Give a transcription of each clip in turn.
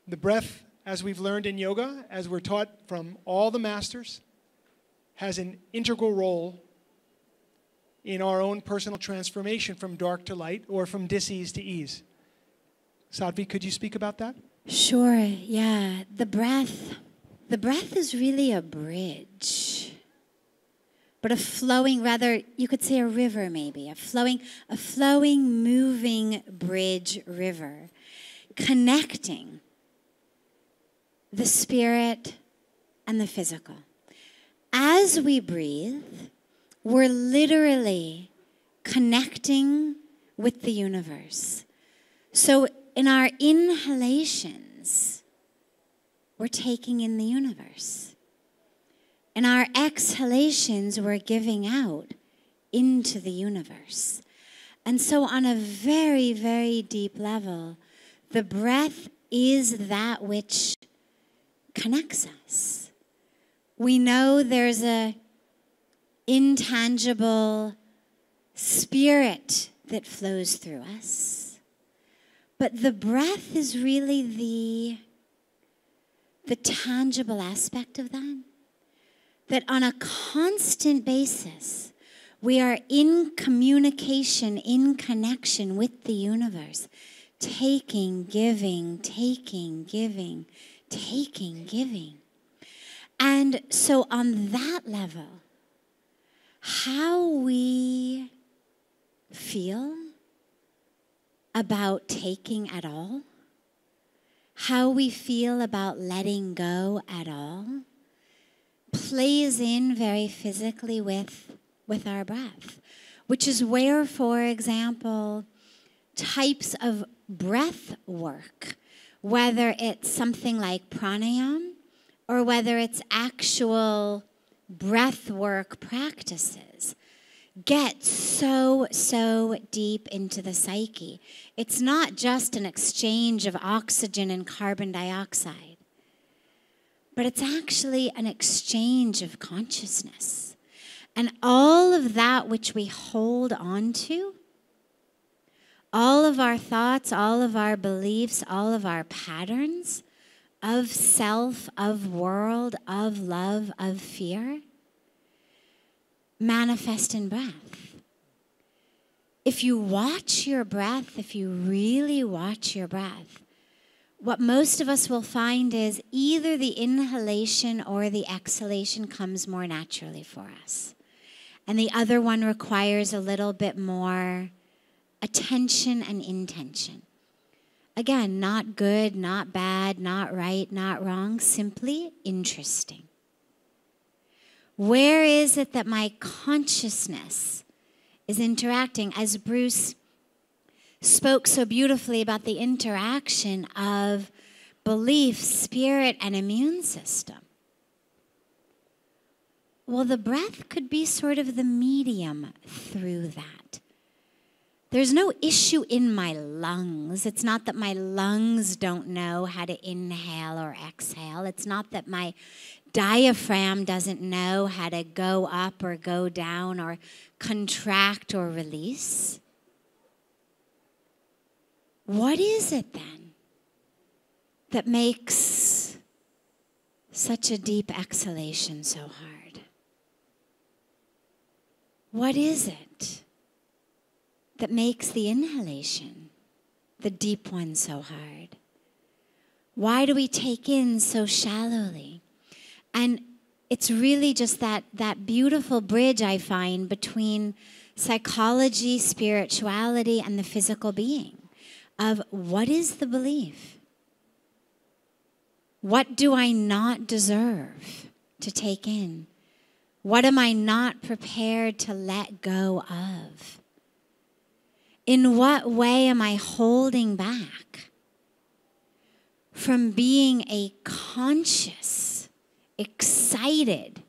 The breath, as we've learned in yoga, as we're taught from all the masters, has an integral role in our own personal transformation from dark to light or from dis-ease to ease. Sadhvi, could you speak about that? Sure, yeah. The breath is really a bridge. But a flowing, rather, you could say a river maybe, a flowing, moving bridge river, connecting the spirit and the physical. As we breathe, we're literally connecting with the universe. So in our inhalations, we're taking in the universe. In our exhalations, we're giving out into the universe. And so on a very, very deep level, the breath is that which connects us. We know there's an intangible spirit that flows through us. But the breath is really the tangible aspect of that. That on a constant basis, we are in communication, in connection with the universe. Taking, giving, taking, giving, taking, giving. And so on that level, how we feel about taking at all, how we feel about letting go at all, plays in very physically with our breath, which is where, for example, types of breath work, whether it's something like pranayama or whether it's actual breath work practices, get so deep into the psyche. It's not just an exchange of oxygen and carbon dioxide, but it's actually an exchange of consciousness. And all of that which we hold on to, all of our thoughts, all of our beliefs, all of our patterns of self, of world, of love, of fear, manifest in breath. If you watch your breath, if you really watch your breath, what most of us will find is either the inhalation or the exhalation comes more naturally for us. And the other one requires a little bit more attention and intention. Again, not good, not bad, not right, not wrong, simply interesting. Where is it that my consciousness is interacting? As Bruce spoke so beautifully about the interaction of belief, spirit, and immune system. Well, the breath could be sort of the medium through that. There's no issue in my lungs. It's not that my lungs don't know how to inhale or exhale. It's not that my diaphragm doesn't know how to go up or go down or contract or release. What is it then that makes such a deep exhalation so hard? What is it that makes the inhalation, the deep one, so hard? Why do we take in so shallowly? And it's really just that beautiful bridge I find between psychology, spirituality, and the physical being of what is the belief? What do I not deserve to take in? What am I not prepared to let go of? In what way am I holding back from being a conscious, excited,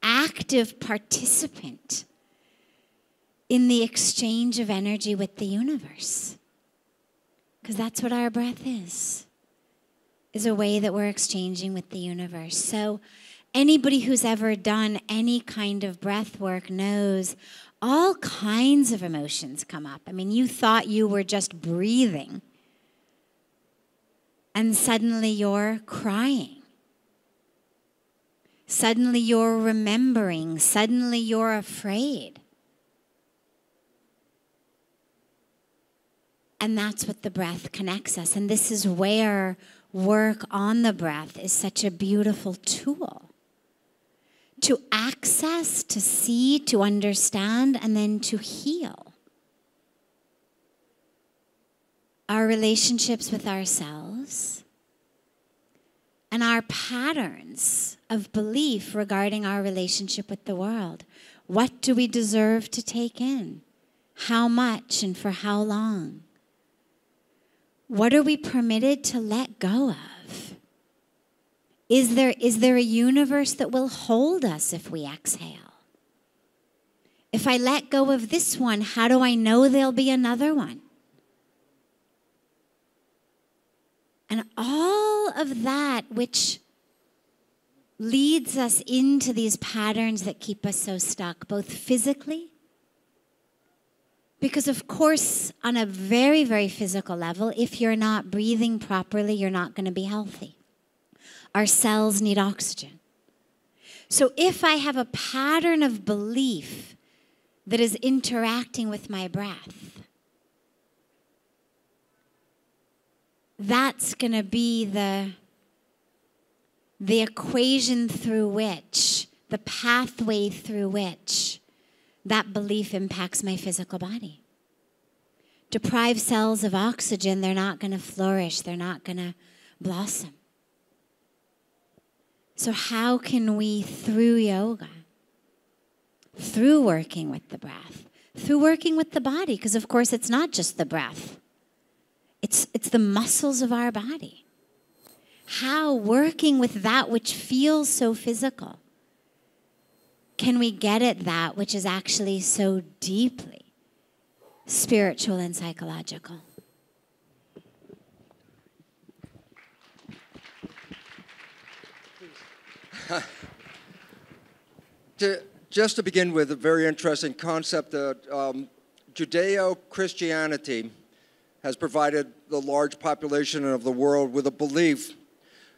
active participant in the exchange of energy with the universe? Because that's what our breath is a way that we're exchanging with the universe. So anybody who's ever done any kind of breath work knows all kinds of emotions come up. I mean, you thought you were just breathing. and suddenly you're crying. Suddenly you're remembering. Suddenly you're afraid. And that's what the breath connects us. And this is where work on the breath is such a beautiful tool. To access, to see, to understand, and then to heal our relationships with ourselves and our patterns of belief regarding our relationship with the world. What do we deserve to take in? How much and for how long? What are we permitted to let go of? Is there a universe that will hold us if we exhale? If I let go of this one, how do I know there'll be another one? And all of that which leads us into these patterns that keep us so stuck, both physically, because of course, on a very, very physical level, if you're not breathing properly, you're not going to be healthy. Our cells need oxygen. So if I have a pattern of belief that is interacting with my breath, that's going to be the equation through which, the pathway through which that belief impacts my physical body. Deprive cells of oxygen, they're not going to flourish, they're not going to blossom. So how can we, through yoga, through working with the breath, through working with the body, because of course it's not just the breath, it's the muscles of our body. How, working with that which feels so physical, can we get at that which is actually so deeply spiritual and psychological? Just to begin with, a very interesting concept that Judeo-Christianity has provided the large population of the world with a belief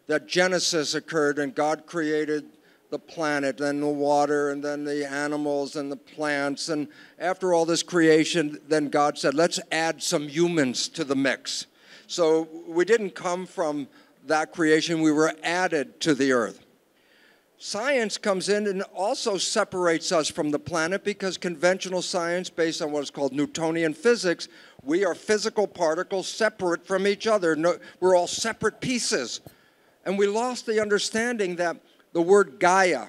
that Genesis occurred and God created the planet and the water and then the animals and the plants. And after all this creation, then God said, let's add some humans to the mix. So we didn't come from that creation. We were added to the earth. Science comes in and also separates us from the planet because conventional science, based on what is called Newtonian physics, we are physical particles separate from each other. No, we're all separate pieces. And we lost the understanding that the word Gaia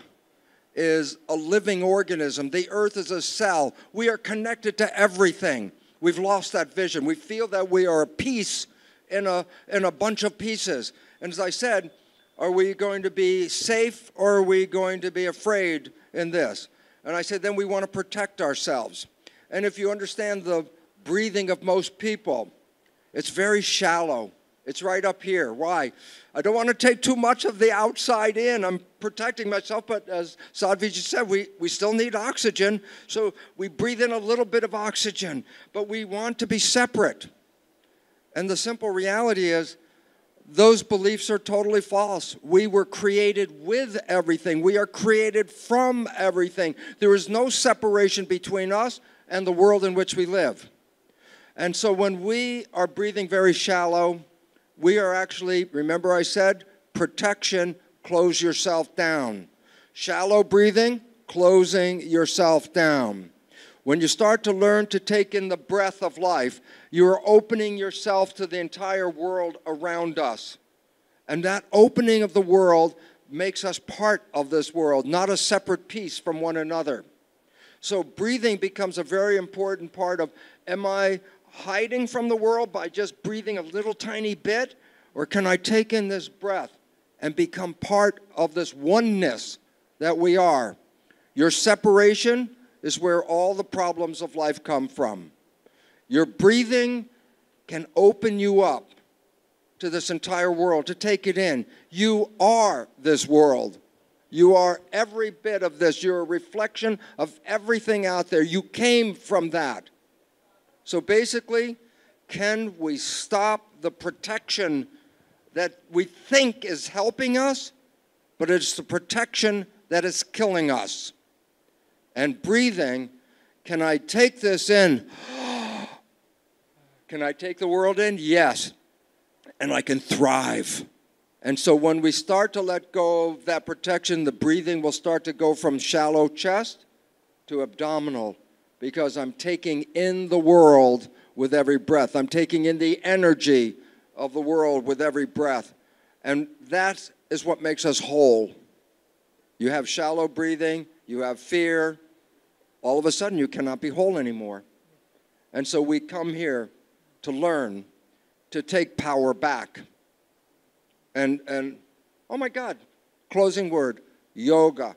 is a living organism. The earth is a cell. We are connected to everything. We've lost that vision. We feel that we are a piece in a bunch of pieces. And as I said, are we going to be safe or are we going to be afraid in this? And I said, then we want to protect ourselves. And if you understand the breathing of most people, it's very shallow. It's right up here. Why? I don't want to take too much of the outside in. I'm protecting myself, but as Sadhviji said, we still need oxygen. So we breathe in a little bit of oxygen, but we want to be separate. And the simple reality is, those beliefs are totally false. We were created with everything. We are created from everything. There is no separation between us and the world in which we live. And so when we are breathing very shallow, we are actually, remember I said, protection, close yourself down. Shallow breathing, closing yourself down. When you start to learn to take in the breath of life, you are opening yourself to the entire world around us. And that opening of the world makes us part of this world, not a separate piece from one another. So breathing becomes a very important part of, am I hiding from the world by just breathing a little tiny bit? Or can I take in this breath and become part of this oneness that we are? Your separation is where all the problems of life come from. Your breathing can open you up to this entire world, to take it in. You are this world. You are every bit of this. You're a reflection of everything out there. You came from that. So basically, can we stop the protection that we think is helping us, but it's the protection that is killing us. And breathing, can I take this in? Can I take the world in? Yes. And I can thrive. And so when we start to let go of that protection, the breathing will start to go from shallow chest to abdominal, because I'm taking in the world with every breath. I'm taking in the energy of the world with every breath. And that is what makes us whole. You have shallow breathing, you have fear, all of a sudden you cannot be whole anymore. And so we come here to learn to take power back. And oh my God, closing word, yoga.